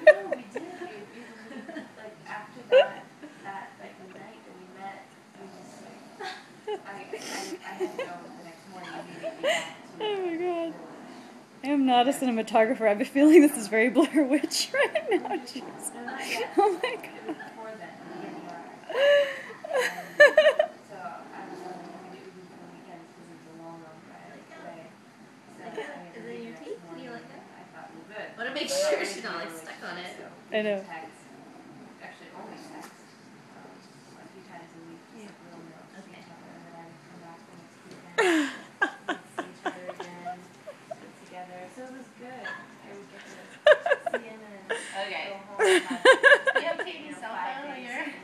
No, we did. Like after that like the night that we met, we just like I had to go the next morning immediately back to. Oh my god. I am not a cinematographer. I have a feeling this is very Blair Witch right now. Jeez. No, not yet. Oh my It was god. before then. We didn't know and so I was like, we do it for the weekends because it's a long ride away. So Is it in your teeth? Do you like that? I thought, well, good. I want to make sure she's not like stuck on it. I know.